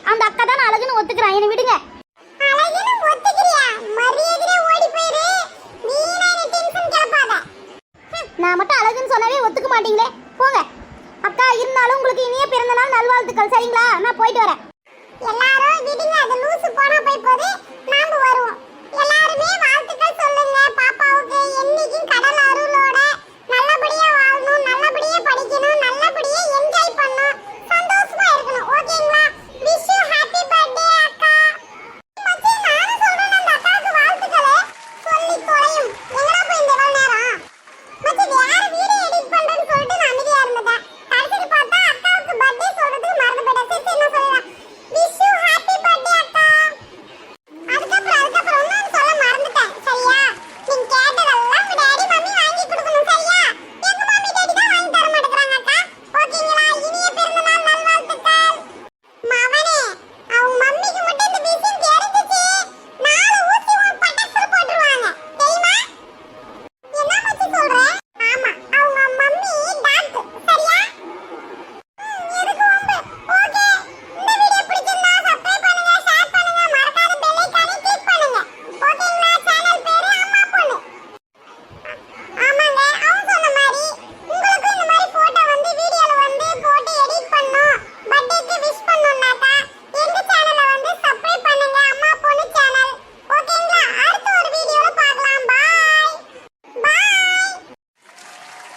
அந்த அக்கா தான் அழகுன்னு ஒத்துக்கிறேன், என்ன விடுங்க. அழகுன்னு ஒத்துக்கிறியா? மரியாதையா ஓடி போயிரு. நீனா என்ன டென்ஷன் கிளப்பாத. நான் மட்டும் அழகுன்னு சொன்னாவே ஒத்துக்க மாட்டீங்களே, போங்க. அக்கா இருந்தாலும் உங்களுக்கு இனிய பிறந்த நாள் நல்வாழ்த்துக்கள், சரிங்களா? நான் போயிட்டு வரேன். எல்லாரும் விடுங்க, அது லூசு போனா போய் போது. நாம வருவோம். எல்லாருமே வாழ்த்துக்கள் சொல்லுங்க பாப்பாவுக்கு. என்னைக்கும் கடல்